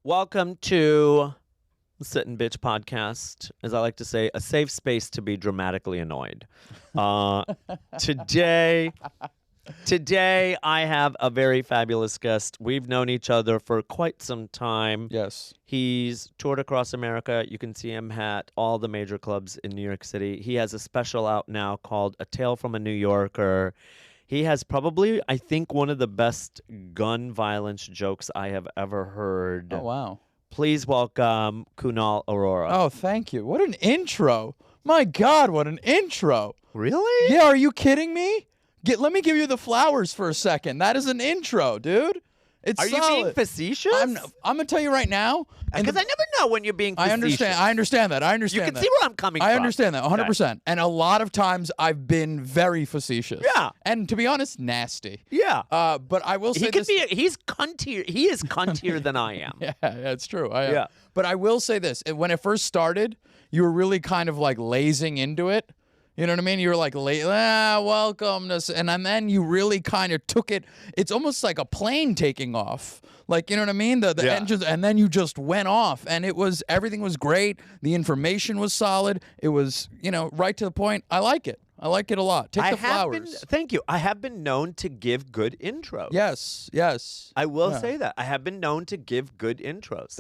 Welcome to the Sit and Bitch podcast. As I like to say, a safe space to be dramatically annoyed. Today, I have a very fabulous guest. We've known each other for quite some time. Yes. He's toured across America. You can see him at all the major clubs in New York City. He has a special out now called A Tale from a New Yorker. He has probably, I think, one of the best gun violence jokes I have ever heard. Oh, wow. Please welcome Kunal Arora. Oh, thank you. What an intro. My God, what an intro. Really? Yeah, are you kidding me? Let me give you the flowers for a second. That is an intro, dude. It's Are solid. you being facetious? I'm going to tell you right now. Because I never know when you're being facetious. I understand that. You can see where I'm coming from. I understand that 100%. Okay. And a lot of times I've been very facetious. Yeah. And to be honest, nasty. Yeah. But I will say he's cuntier. He is cuntier than I am. Yeah, it's true. I am. Yeah. But I will say this. When it first started, you were really kind of like lazing into it. You know what I mean? You were like, welcome to, and then you really kind of took it. It's almost like a plane taking off. Like, you know what I mean? The Yeah. engines, and then you just went off, and everything was great. The information was solid. It was, right to the point. I like it. I like it a lot. Take the flowers. Thank you. I have been known to give good intros. Yes. I will say that. I have been known to give good intros.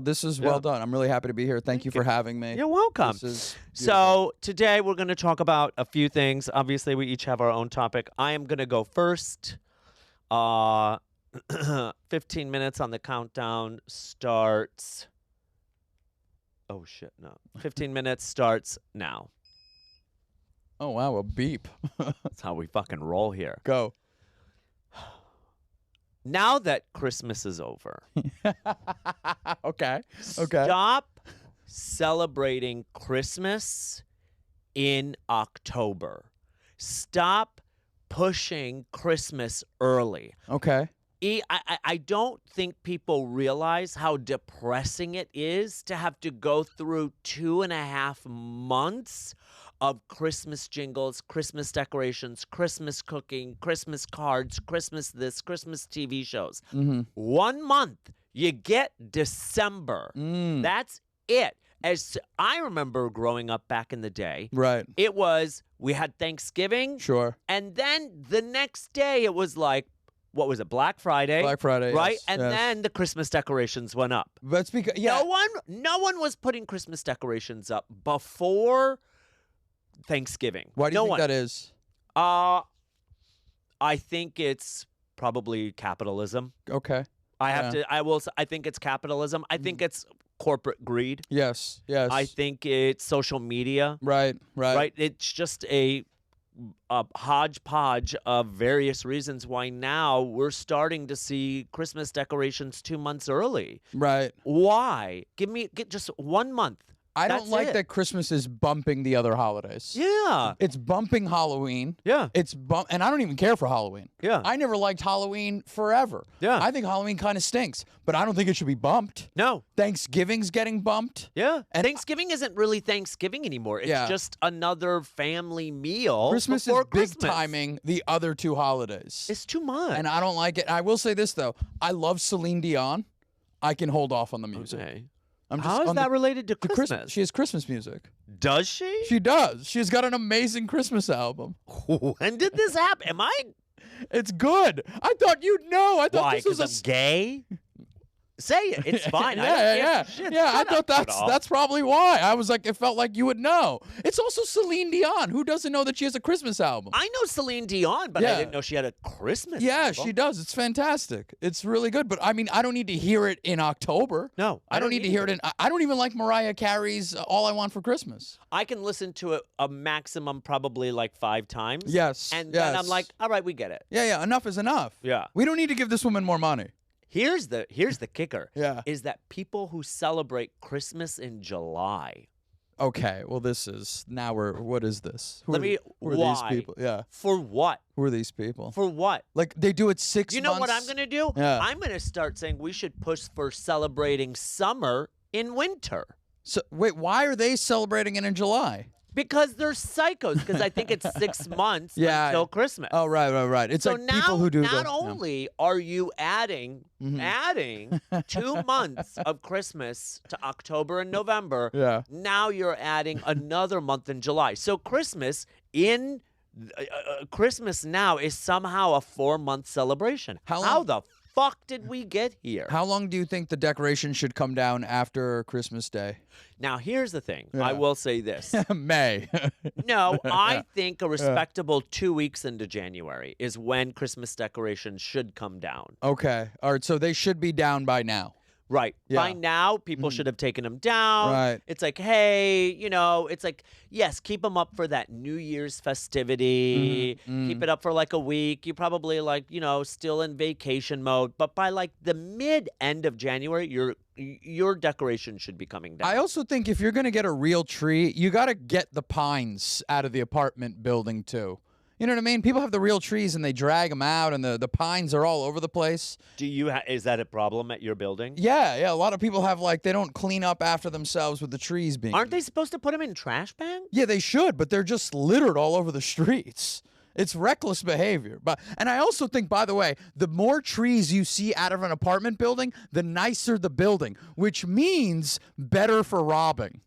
This is well done. I'm really happy to be here. Thank you for having me. You're welcome. This is so today we're going to talk about a few things. Obviously, we each have our own topic. I am going to go first. 15 minutes on the countdown starts. Oh, shit, no. 15 minutes starts now. Oh, wow, a beep. That's how we fucking roll here. Go. Now that Christmas is over. Okay. Stop celebrating Christmas in October. Stop pushing Christmas early. Okay. I don't think people realize how depressing it is to have to go through 2.5 months of Christmas jingles, Christmas decorations, Christmas cooking, Christmas cards, Christmas this, Christmas TV shows. Mm-hmm. 1 month, you get December. That's it. As I remember growing up back in the day, Right. it was, we had Thanksgiving. Sure. And then the next day it was like, what was it, Black Friday? Black Friday, right? yes, And yes. then the Christmas decorations went up. That's because No one was putting Christmas decorations up before Thanksgiving. Why do you think that is? I think it's probably capitalism. Okay. I think it's capitalism. I think it's corporate greed. Yes. I think it's social media. Right. It's just a hodgepodge of various reasons why now we're starting to see Christmas decorations 2 months early. Right. Why? Get just 1 month. I don't That's like it. that Christmas is bumping the other holidays. Yeah. It's bumping Halloween. Yeah. And I don't even care for Halloween. Yeah. I never liked Halloween forever. Yeah. I think Halloween kind of stinks, but I don't think it should be bumped. No. Thanksgiving's getting bumped. Yeah. And Thanksgiving isn't really Thanksgiving anymore. It's just another family meal. Christmas before is big Christmas. timing the other two holidays. It's too much. And I don't like it. I will say this, though. I love Celine Dion. I can hold off on the music. Okay. I'm just How is on that the- related to the Christmas? She has Christmas music. Does she? She does. She's got an amazing Christmas album. When did this happen? Am I? It's good. I thought you'd know. I thought Why? this was Because I'm gay? Say it. It's fine. Yeah. I Shut thought up, Kunal. that's probably why. I was like, it felt like you would know. It's also Celine Dion. Who doesn't know that she has a Christmas album? I know Celine Dion, but I Yeah. didn't know she had a Christmas Yeah, album. she does. It's fantastic. It's really good. But I mean, I don't need to hear it in October. No, I don't need to hear it in. I don't even like Mariah Carey's "All I Want for Christmas." I can listen to it a maximum probably like 5 times. Yes, And then yes. I'm like, all right, we get it. Yeah. Enough is enough. Yeah. We don't need to give this woman more money. Here's the kicker. Yeah. Is that people who celebrate Christmas in July. Okay. Well, what is this? Who Why? are these people? Yeah. For what? Who are these people? For what? Like they do it 6 months. You know what I'm going to do? Yeah. I'm going to start saying we should push for celebrating summer in winter. So wait, why are they celebrating it in July? Because they're psychos. Because I think it's 6 months Yeah. until Christmas. Oh, right. It's So like now, people who do not the, only are you adding Mm-hmm. 2 months of Christmas to October and November, Yeah. now you're adding another month in July. So Christmas now is somehow a 4-month celebration. How How long- the fuck did we get here? How long do you think the decorations should come down after Christmas Day? Now, here's the thing. Yeah. I will say this. May. No, I think a respectable 2 weeks into January is when Christmas decorations should come down. Okay. All right. So they should be down by now. Right. Yeah. By now, people should have taken them down. Right. It's like, hey, it's like, yes, keep them up for that New Year's festivity. Keep it up for like a week. You're probably like, still in vacation mode. But by like the end of January, your decoration should be coming down. I also think if you're going to get a real tree, you got to get the pines out of the apartment building too. You know what I mean? People have the real trees and they drag them out, and the pines are all over the place. Is that a problem at your building? Yeah. A lot of people have they don't clean up after themselves with the trees being. Aren't they supposed to put them in trash bags? Yeah, they should, but they're just littered all over the streets. It's reckless behavior. And I also think, by the way, the more trees you see out of an apartment building, the nicer the building, which means better for robbing.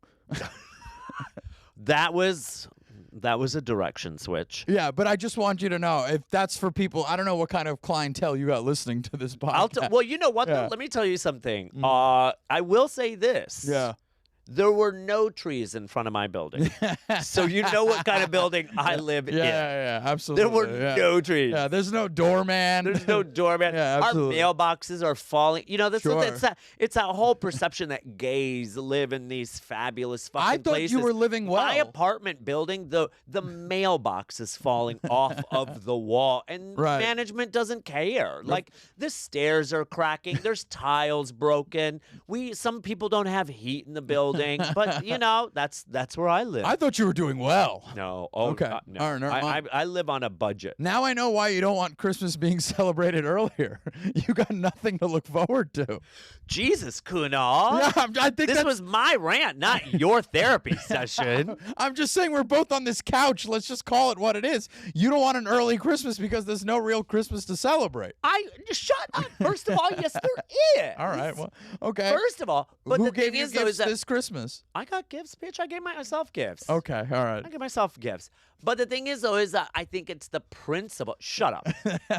That was a direction switch. Yeah, but I just want you to know, if that's for people, I don't know what kind of clientele you got listening to this podcast. Well, you know what, Yeah. though? Let me tell you something. I will say this. Yeah. There were no trees in front of my building. So you know what kind of building I live in. Yeah, absolutely. There were no trees. Yeah, there's no doorman. There's no doorman. Yeah, absolutely. Our mailboxes are falling. Sure. It's that whole perception that gays live in these fabulous fucking I thought places. you were living well. My apartment building, the mailbox is falling off of the wall, and Right. management doesn't care. Like, the stairs are cracking. There's tiles broken. Some people don't have heat in the building, but that's where I live. I thought you were doing well. No. Okay. No. All right, never mind. I live on a budget. Now I know why you don't want Christmas being celebrated earlier. You got nothing to look forward to. Jesus, Kunal. Yeah, I think This was my rant, not your therapy session. I'm just saying we're both on this couch. Let's just call it what it is. You don't want an early Christmas because there's no real Christmas to celebrate. Shut up. First of all, yes, there is. All right. Well, okay. First of all, but Who the gave thing you is, though, gifts is that this Christmas? I got gifts, bitch. I gave myself gifts. Okay. All right. I give myself gifts. But the thing is, though, is that I think it's the principle. Shut up.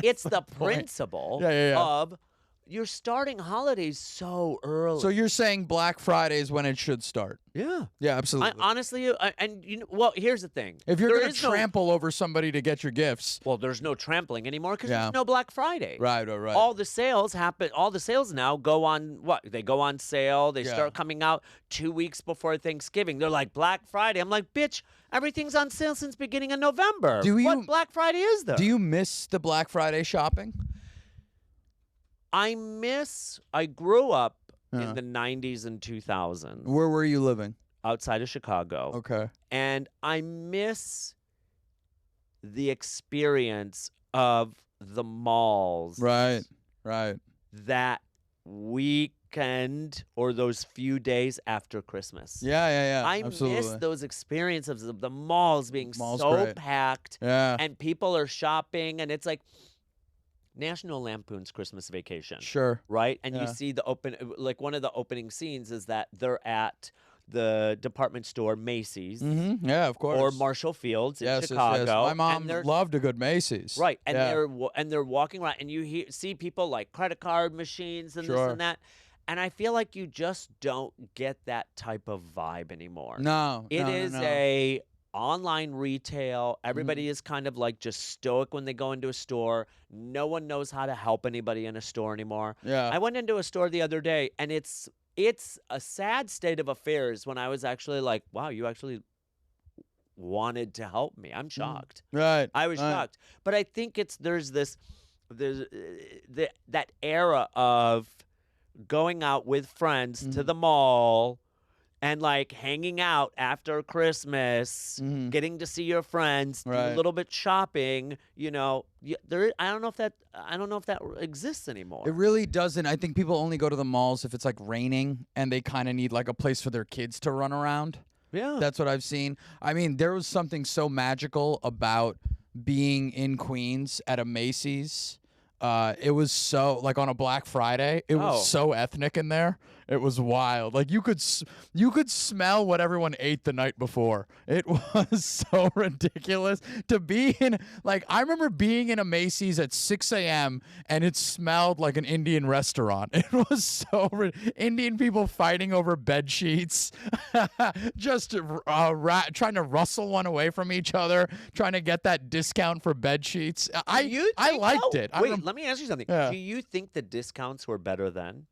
It's the principle Yeah. of you're starting holidays so early. So you're saying Black Friday is when it should start? yeah. Yeah, absolutely. Honestly, well, here's the thing. If you're There going to is no- trample over somebody to get your gifts. Well, there's no trampling anymore because Yeah. there's no Black Friday. Right. All the sales happen. All the sales now go on what? They go on sale. They Yeah. start coming out 2 weeks before Thanksgiving. They're like Black Friday. I'm like, bitch, everything's on sale since beginning of November. What Black Friday is there? Do you miss the Black Friday shopping? I grew up Yeah. in the 90s and 2000s Where were you living? outside of Chicago. Okay. And I miss the experience of the malls. Right. That weekend or those few days after Christmas. Yeah. I absolutely. miss those experiences of the malls being Mall's so great. packed Yeah. and people are shopping, and it's like National Lampoon's Christmas Vacation. Sure. Right? And you Yeah. see one of the opening scenes is that they're at the department store Macy's Mm-hmm. Yeah, of course. or Marshall Fields in Yes. Chicago. My mom and they're loved a good Macy's. right, and Yeah. they're walking around, and you see people like credit card machines and this Sure. and that, and I feel like you just don't get that type of vibe anymore. No. It no, is no. a online retail. Everybody Mm-hmm. is kind of like just stoic when they go into a store. No one knows how to help anybody in a store anymore. Yeah. I went into a store the other day, and it's a sad state of affairs when I was actually like, wow, you actually wanted to help me. I'm shocked. Right. I was right. shocked. But I think there's that era of going out with friends to the mall and like hanging out after Christmas, getting to see your friends, do a Right. little bit shopping, I don't know if that exists anymore. It really doesn't. I think people only go to the malls if it's like raining and they kind of need like a place for their kids to run around. Yeah. That's what I've seen. I mean, there was something so magical about being in Queens at a Macy's. It was so, like, on a Black Friday, it was so ethnic in there. It was wild. Like, you could smell what everyone ate the night before. It was so ridiculous to be in. Like, I remember being in a Macy's at 6 a.m. and it smelled like an Indian restaurant. It was so Indian people fighting over bed sheets, just trying to rustle one away from each other, trying to get that discount for bed sheets. I liked it. Wait, let me ask you something. Yeah. Do you think the discounts were better then?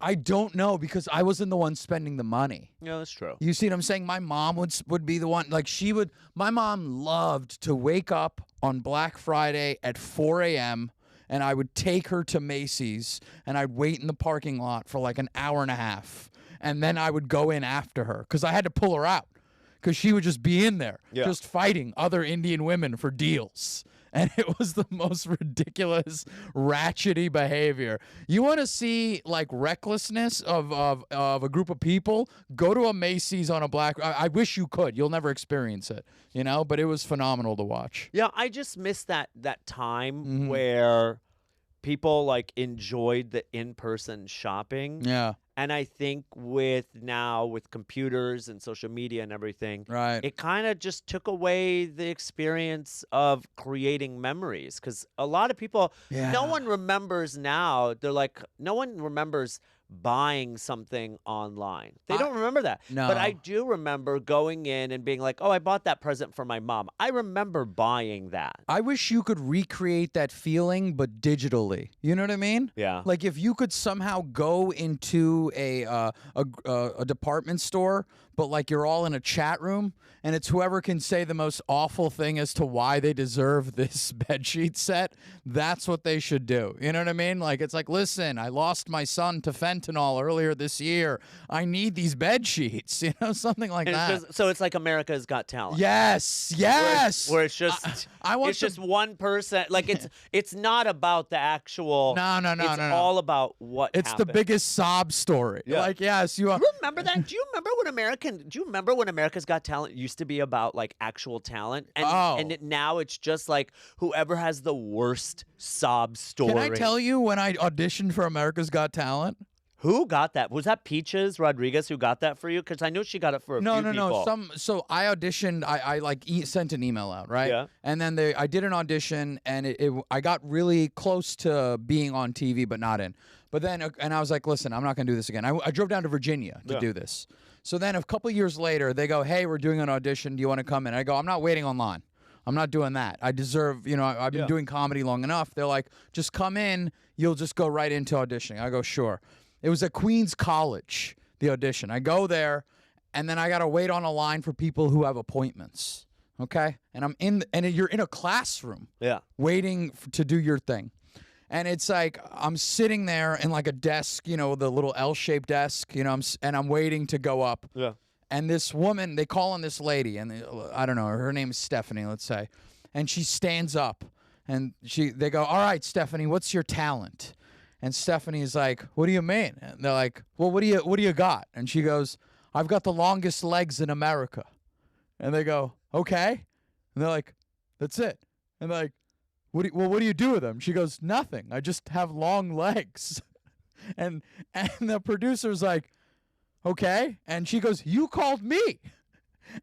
I don't know, because I wasn't the one spending the money. Yeah, that's true. You see what I'm saying? My mom would be the one. Like, my mom loved to wake up on Black Friday at 4 a.m. and I would take her to Macy's and I'd wait in the parking lot for like an hour and a half. And then I would go in after her because I had to pull her out because she would just be in there just fighting other Indian women for deals. And it was the most ridiculous, ratchety behavior. You want to see, like, recklessness of a group of people? Go to a Macy's on a Black. I wish you could. You'll never experience it, you know. But it was phenomenal to watch. Yeah, I just miss that time where people, like, enjoyed the in-person shopping. Yeah. And I think with computers and social media and everything, Right. it kind of just took away the experience of creating memories. Because a lot of people, no one remembers now. They're like, no one remembers buying something online. They don't remember that. No. But I do remember going in and being like, oh, I bought that present for my mom. I remember buying that. I wish you could recreate that feeling, but digitally. You know what I mean? Yeah. Like, if you could somehow go into a department store, but like you're all in a chat room, and it's whoever can say the most awful thing as to why they deserve this bedsheet set. That's what they should do. You know what I mean? Like, it's like, listen, I lost my son to fentanyl earlier this year. I need these bed sheets. You know, something like And that. so it's like America's Got Talent. Yes. Where it's just just one person. Like, it's not about the actual. No. It's all about what. It's happened. the biggest sob story. Yeah. Like, yes, you are. You remember that? Do you remember when America's Got Talent used to be about, like, actual talent? And now it's just like whoever has the worst sob story. Can I tell you when I auditioned for America's Got Talent? Who got that? Was that Peaches Rodriguez who got that for you? Because I know she got it for a few people. No. So I auditioned. I sent an email out, right? Yeah. And then I did an audition, and I got really close to being on TV, but not in. But then, and I was like, listen, I'm not going to do this again. I drove down to Virginia to do this. So then a couple years later, they go, hey, we're doing an audition. Do you want to come in? I go, I'm not waiting online. I'm not doing that. I deserve, I've been doing comedy long enough. They're like, just come in. You'll just go right into auditioning. I go, sure. It was at Queens College, the audition. I go there, and then I got to wait on a line for people who have appointments, okay? And you're in a classroom waiting to do your thing. And it's like I'm sitting there in, like, a desk, the little L-shaped desk, and I'm waiting to go up. Yeah. And this woman, they call on this lady, and I don't know, her name is Stephanie, let's say. And she stands up, and they go, all right, Stephanie, what's your talent? And Stephanie's like, what do you mean? And they're like, well, what do you got? And she goes, I've got the longest legs in America. And they go, okay. And they're like, that's it. And they're like, what do you do with them? She goes, nothing. I just have long legs. and the producer's like, okay. And she goes, you called me.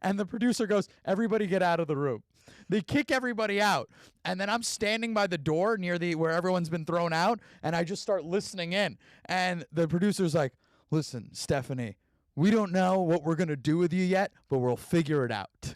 And the producer goes, everybody get out of the room. They kick everybody out. And then I'm standing by the door near where everyone's been thrown out, and I just start listening in. And the producer's like, listen, Stephanie, we don't know what we're going to do with you yet, but we'll figure it out.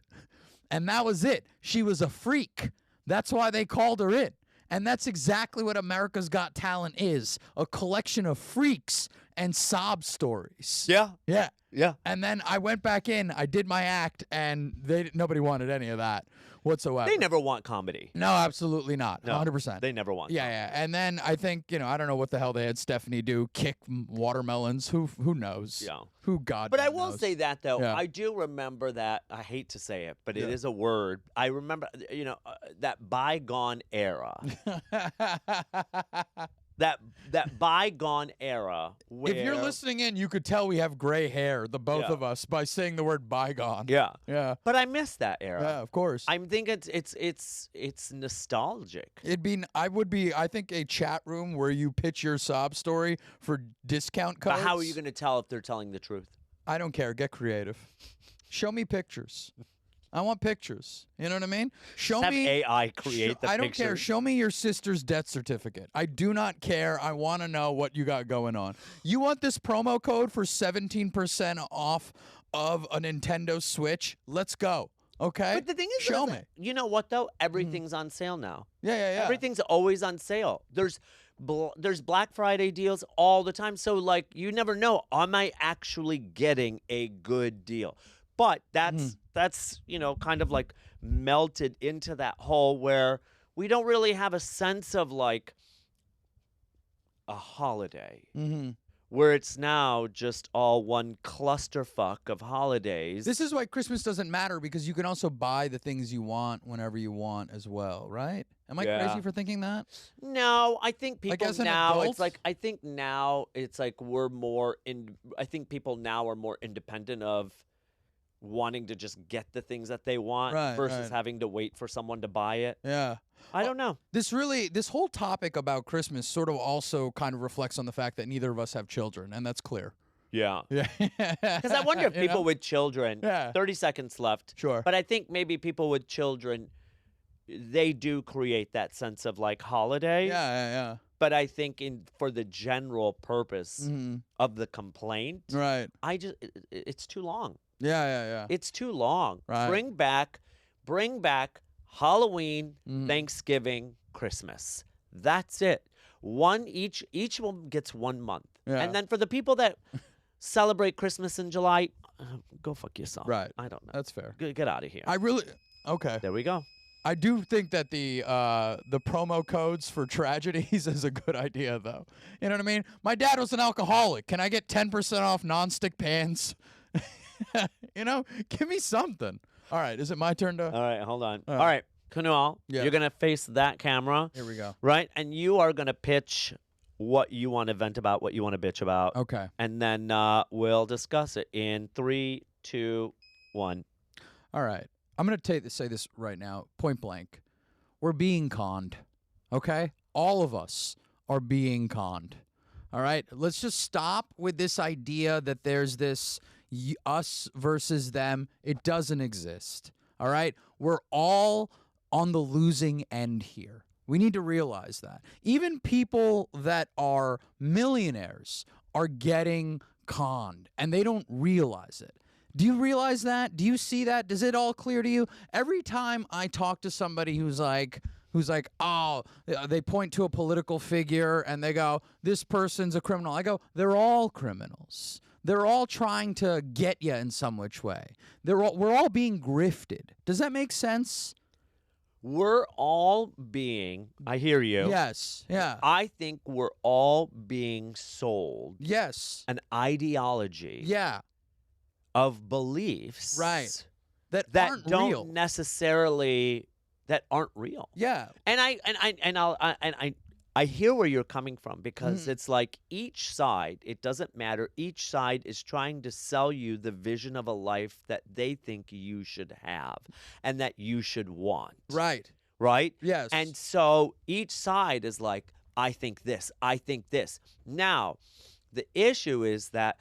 And that was it. She was a freak. That's why they called her in. And that's exactly what America's Got Talent is, a collection of freaks and sob stories. Yeah. Yeah. Yeah. And then I went back in, I did my act, and nobody wanted any of that whatsoever. They never want comedy. No, absolutely not. No, 100%. They never want comedy. Yeah. And then I think, I don't know what the hell they had Stephanie do, kick watermelons. Who knows? Yeah. Who God But I knows. will say that, though. Yeah. I do remember that. I hate to say it, but it is a word. I remember, that bygone era. that bygone era where If you're listening in, you could tell we have gray hair, the both Yeah. of us, by saying the word bygone. Yeah. Yeah. But I miss that era. Yeah, of course. I think it's nostalgic. I think a chat room where you pitch your sob story for discount codes. But how are you going to tell if they're telling the truth? I don't care. Get creative. Show me pictures. I want pictures. You know what I mean? Show Have me AI create the I don't care. pictures. Show me your sister's death certificate. I do not care. I want to know what you got going on. You want this promo code for 17% off of a Nintendo Switch? Let's go. Okay? But the thing is, show me. You know what though? Everything's on sale now. Yeah. Everything's always on sale. There's Black Friday deals all the time. So like you never know, am I actually getting a good deal? But that's kind of like melted into that hole where we don't really have a sense of like a holiday. Where it's now just all one clusterfuck of holidays. This is why Christmas doesn't matter, because you can also buy the things you want whenever you want as well, right? Am I crazy for thinking that? No, I think people as an now adult? it's like I think we're more I think people now are more independent of wanting to just get the things that they want versus having to wait for someone to buy it. Yeah. I don't know. This whole topic about Christmas sort of also kind of reflects on the fact that neither of us have children, and that's clear. Yeah. Yeah. Because I wonder if people with children, 30 seconds left. Sure. But I think maybe people with children, they do create that sense of like holiday. Yeah. But I think for the general purpose of the complaint, Right. it's too long. Yeah. It's too long. Right. Bring back Halloween, Thanksgiving, Christmas. That's it. Each one gets 1 month. Yeah. And then for the people that celebrate Christmas in July, go fuck yourself. Right. I don't know. That's fair. Get out of here. Okay. There we go. I do think that the promo codes for tragedies is a good idea, though. You know what I mean? My dad was an alcoholic. Can I get 10% off nonstick pans? You know, give me something. All right, is it my turn to? All right, hold on. All right, Kunal, you're going to face that camera. Here we go. Right? And you are going to pitch what you want to vent about, what you want to bitch about. Okay. And then we'll discuss it in 3, 2, 1. All right. I'm going to say this right now, point blank. We're being conned, okay? All of us are being conned, all right? Let's just stop with this idea that there's this us versus them. It doesn't exist, all right? We're all on the losing end here. We need to realize that. Even people that are millionaires are getting conned, and they don't realize it. Do you realize that? Do you see that? Does it all clear to you? Every time I talk to somebody who's like, oh, they point to a political figure and they go, this person's a criminal. I go, they're all criminals. They're all trying to get you in some which way. We're all being grifted. Does that make sense? We're all being, I hear you. Yes. Yeah. I think we're all being sold Yes. an ideology Yeah. of beliefs That aren't don't real. necessarily that aren't real. Yeah. And I hear where you're coming from, because it's like each side, it doesn't matter. Each side is trying to sell you the vision of a life that they think you should have and that you should want. Right. Right? Yes. And so each side is like, I think this, I think this. Now, the issue is that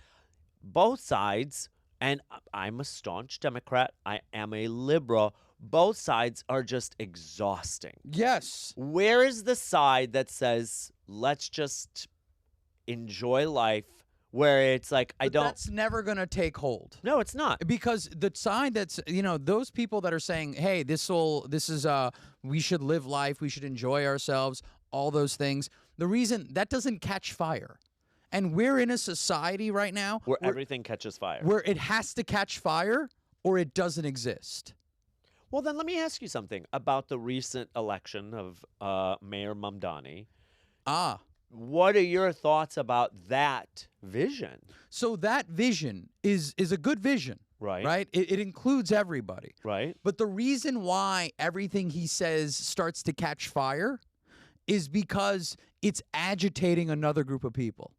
both sides, and I'm a staunch Democrat, I am a liberal, both sides are just exhausting. Yes. Where is the side that says, let's just enjoy life, where it's like, That's never going to take hold. No, it's not. Because the side that's, those people that are saying, hey, we should live life, we should enjoy ourselves, all those things, the reason that doesn't catch fire. And we're in a society right now where everything catches fire. Where it has to catch fire or it doesn't exist. Well, then let me ask you something about the recent election of Mayor Mamdani. What are your thoughts about that vision? So that vision is a good vision. Right? It includes everybody. Right. But the reason why everything he says starts to catch fire is because it's agitating another group of people.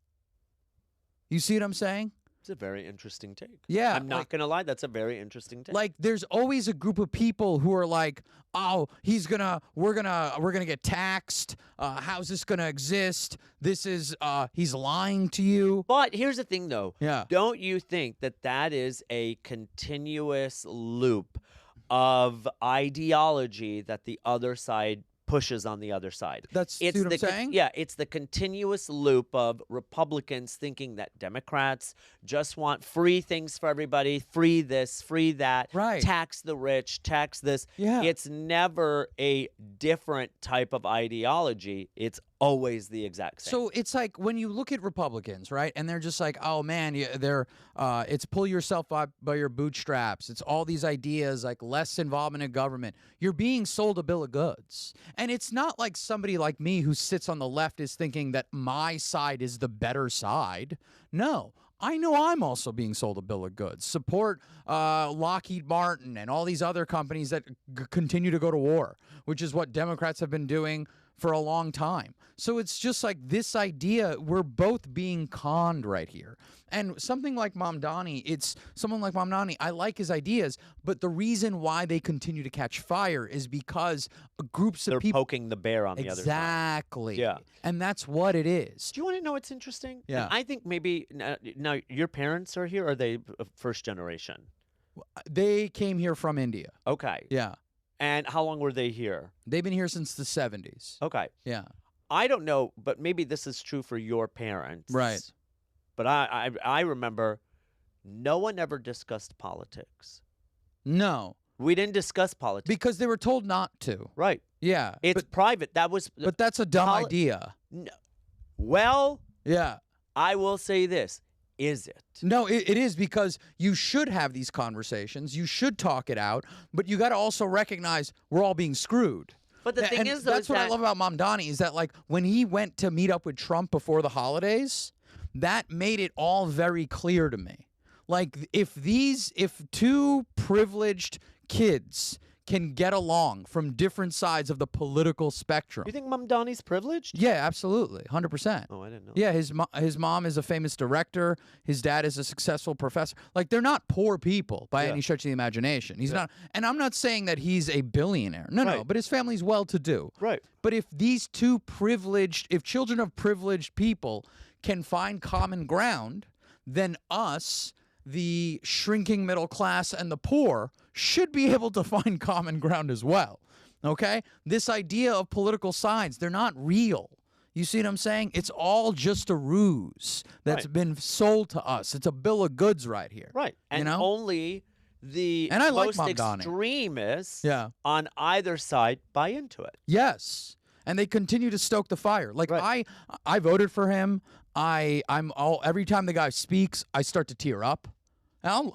You see what I'm saying? It's a very interesting take. Yeah, I'm not gonna lie, that's a very interesting take. Like, there's always a group of people who are like, oh, we're gonna get taxed. How's this gonna exist? This is, he's lying to you. But here's the thing, though. Yeah. Don't you think that that is a continuous loop of ideology that the other side pushes on the other side? That's what I'm saying? Yeah, it's the continuous loop of Republicans thinking that Democrats just want free things for everybody, free this, free that, Right. tax the rich, tax this. Yeah. It's never a different type of ideology. It's always the exact same. So it's like when you look at Republicans, right, and they're just like, oh man, it's pull yourself up by your bootstraps. It's all these ideas like less involvement in government. You're being sold a bill of goods, and it's not like somebody like me who sits on the left is thinking that my side is the better side. No. I know I'm also being sold a bill of goods. Support Lockheed Martin and all these other companies that continue to go to war, which is what Democrats have been doing for a long time. So it's just like this idea, we're both being conned right here. And something like someone like Mamdani, I like his ideas, but the reason why they continue to catch fire is because groups of They're people... poking the bear on the other side. Exactly. Yeah. And that's what it is. Do you want to know what's interesting? Yeah. And I think maybe now your parents are here, or are they first generation? They came here from India. Okay. Yeah. And how long were they here? They've been here since the 70s. Okay. Yeah. I don't know, but maybe this is true for your parents. Right. But I remember no one ever discussed politics. No. We didn't discuss politics. Because they were told not to. Right. Yeah. It's private. That was... But that's a dumb idea. No. Well, Yeah. I will say this. Is it? No, it is, because you should have these conversations. You should talk it out. But you got to also recognize we're all being screwed. But the thing is, though, that's what I love about Mamdani is that, like, when he went to meet up with Trump before the holidays, that made it all very clear to me. Like, if two privileged kids can get along from different sides of the political spectrum. You think Mamdani's privileged? Yeah, absolutely. 100%. Oh, I didn't know. Yeah, his mom is a famous director. His dad is a successful professor. Like, they're not poor people by any stretch of the imagination. He's not, and I'm not saying that he's a billionaire. No, but his family's well-to-do. Right. But if these two if children of privileged people can find common ground, then us, the shrinking middle class and the poor, should be able to find common ground as well. Okay? This idea of political sides, they're not real. You see what I'm saying? It's all just a ruse that's been sold to us. It's a bill of goods right here. Right. And only the most extremists on either side buy into it. Yes. And they continue to stoke the fire. Like, I voted for him. Every time the guy speaks, I start to tear up.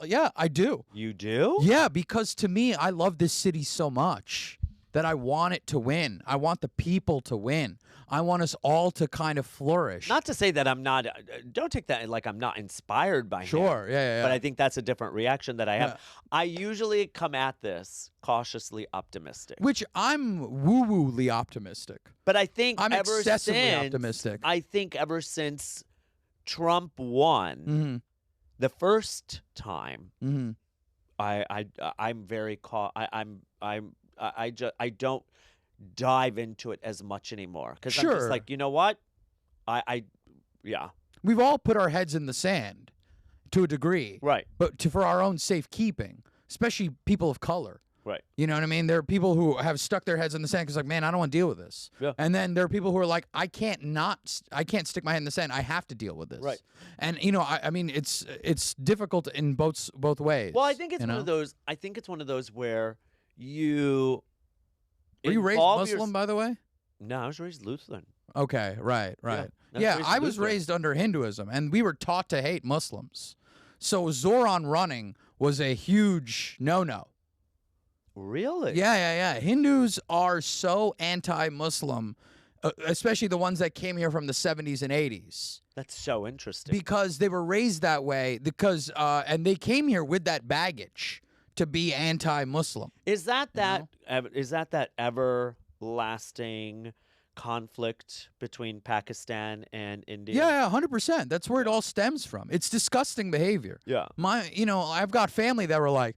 Yeah, I do. You do? Yeah, because to me, I love this city so much that I want it to win. I want the people to win. I want us all to kind of flourish. Not to say that I'm not, don't take that like I'm not inspired by him. Sure, yeah. But I think that's a different reaction that I have. I usually come at this cautiously optimistic. Which I'm woo-wooly optimistic. But I think I'm excessively optimistic. I think ever since Trump won the first time, I'm very I don't dive into it as much anymore because I'm just like, you know what, yeah. We've all put our heads in the sand to a degree, right? But for our own safekeeping, especially people of color. Right. You know what I mean? There are people who have stuck their heads in the sand because, like, man, I don't want to deal with this. Yeah. And then there are people who are like, I can't stick my head in the sand. I have to deal with this. Right. And, you know, I mean, it's difficult in both ways. Well, I think it's one of those. I think it's one of those where you. Were you raised Muslim, by the way? No, I was raised Lutheran. Okay, right. Yeah, I was raised under Hinduism, and we were taught to hate Muslims. So Zoran running was a huge no-no. Really? Yeah. Hindus are so anti-Muslim, especially the ones that came here from the 70s and 80s. That's so interesting. Because they were raised that way, and they came here with that baggage to be anti-Muslim. Is that everlasting conflict between Pakistan and India. Yeah, 100%. That's where it all stems from. It's disgusting behavior. Yeah. I've got family that were like,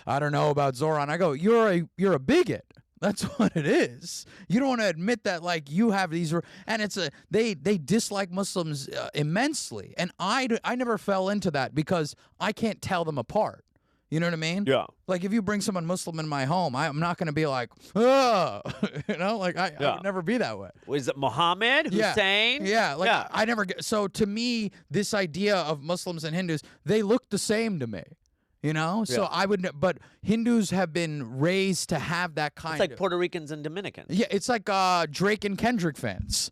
I don't know about Zoran. I go, you're a bigot. That's what it is. You don't want to admit that, like, you have these, and they dislike Muslims immensely, and I never fell into that because I can't tell them apart. You know what I mean? Yeah. Like, if you bring someone Muslim in my home, I'm not going to be like, oh, like I would never be that way. Was it Muhammad, Hussein? Yeah, like I never get. So to me, this idea of Muslims and Hindus, they look the same to me. So I would, but Hindus have been raised to have that kind It's like of. Puerto Ricans and Dominicans. Yeah, it's like Drake and Kendrick fans.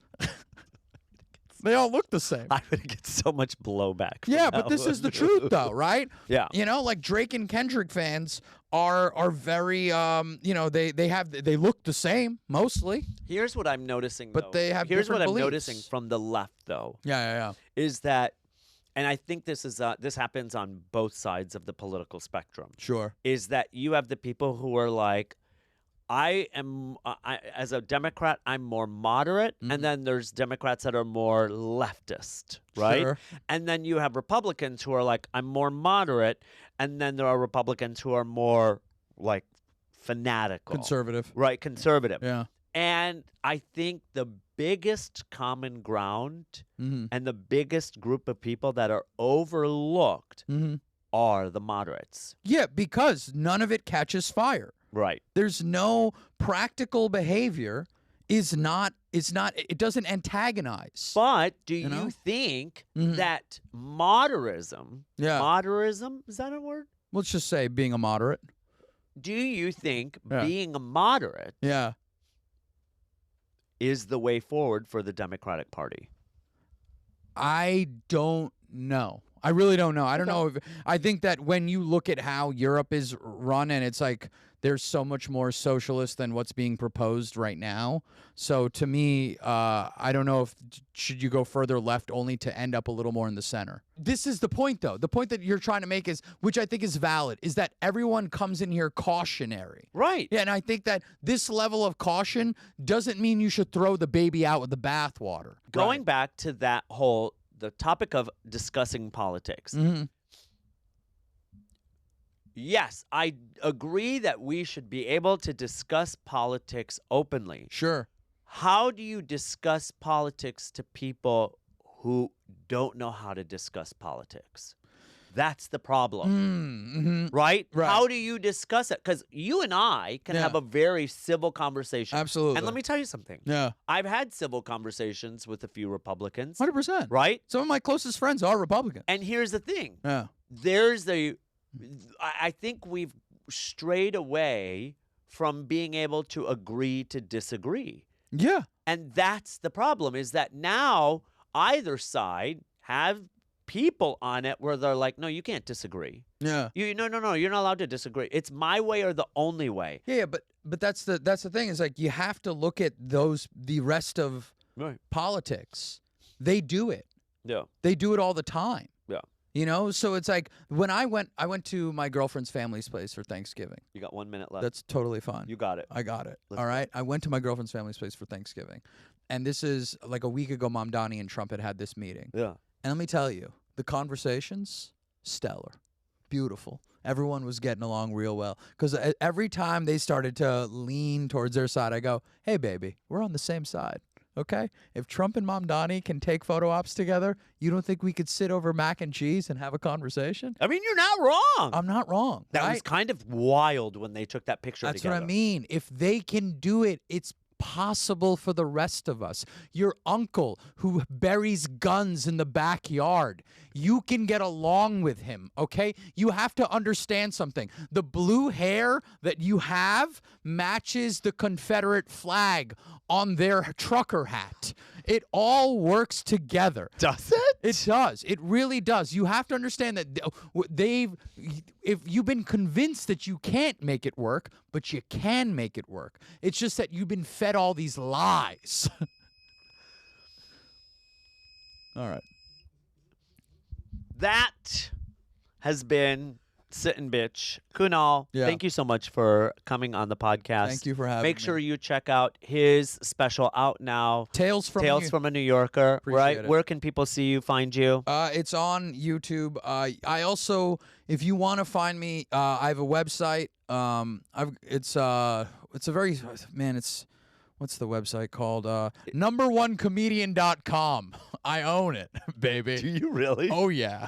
They all look the same. I would get so much blowback. Yeah, but this is the truth, though, right? Yeah. Like Drake and Kendrick fans are very, they look the same mostly. Here's what I'm noticing, But though. they have Here's what different I'm beliefs. noticing from the left, though. Yeah. Is that, and I think this happens on both sides of the political spectrum. Sure. Is that you have the people who are like, as a Democrat, I'm more moderate, and then there's Democrats that are more leftist, right? Sure. And then you have Republicans who are like, I'm more moderate, and then there are Republicans who are more like fanatical, Conservative. right? Conservative. Yeah. And I think the biggest common ground and the biggest group of people that are overlooked are the moderates. Yeah, because none of it catches fire. Right. There's no practical behavior. It doesn't antagonize. But do you think that moderism, is that a word? Let's just say being a moderate. Do you think being a moderate is the way forward for the Democratic Party? I don't know. I really don't know. I don't know. I think that when you look at how Europe is run, and it's like there's so much more socialist than what's being proposed right now. So to me, I don't know if should you go further left only to end up a little more in the center. This is the point, though. The point that you're trying to make is, which I think is valid, is that everyone comes in here cautionary. Right. Yeah, and I think that this level of caution doesn't mean you should throw the baby out with the bathwater. Going back to that the topic of discussing politics. Yes, I agree that we should be able to discuss politics openly. Sure. How do you discuss politics to people who don't know how to discuss politics? That's the problem, right? How do you discuss it? Because you and I can have a very civil conversation. Absolutely. And let me tell you something. Yeah. I've had civil conversations with a few Republicans. 100%. Right? Some of my closest friends are Republicans. And here's the thing. Yeah. I think we've strayed away from being able to agree to disagree. Yeah. And that's the problem, is that now either side have people on it where they're like, no, you can't disagree. Yeah. No, you're not allowed to disagree. It's my way or the only way. Yeah, but that's the thing, is like you have to look at the rest of politics. They do it. Yeah. They do it all the time. Yeah. So it's like when I went to my girlfriend's family's place for Thanksgiving. You got 1 minute left. That's totally fine. You got it. I got it. Let's all right. I went to my girlfriend's family's place for Thanksgiving. And this is like a week ago, Mamdani and Trump had this meeting. Yeah. And let me tell you, the conversations, stellar, beautiful. Everyone was getting along real well. Because every time they started to lean towards their side, I go, hey, baby, we're on the same side. Okay? If Trump and Mamdani can take photo ops together, you don't think we could sit over mac and cheese and have a conversation? I mean, you're not wrong. I'm not wrong. That right? was kind of wild when they took that picture That's together. what I mean. If they can do it, it's possible for the rest of us. Your uncle who buries guns in the backyard, you can get along with him, okay? You have to understand something. The blue hair that you have matches the Confederate flag on their trucker hat. It all works together. Does it? It does. It really does. You have to understand that if you've been convinced that you can't make it work, but you can make it work. It's just that you've been fed all these lies. All right. That has been sitting bitch. Kunal, Yeah. thank you so much for coming on the podcast. Thank you for having Make me. sure you check out his special out now. Tales from a New Yorker, Appreciate right? it. Where can people see you, find you? It's on YouTube. I also, if you want to find me, I have a website. It's a very what's the website called? Number1comedian.com. I own it, baby. Do you really? Oh yeah.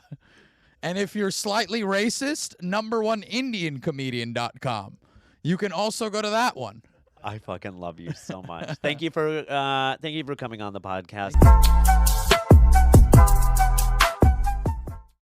And if you're slightly racist, number1indiancomedian.com. You can also go to that one. I fucking love you so much. Thank you for coming on the podcast.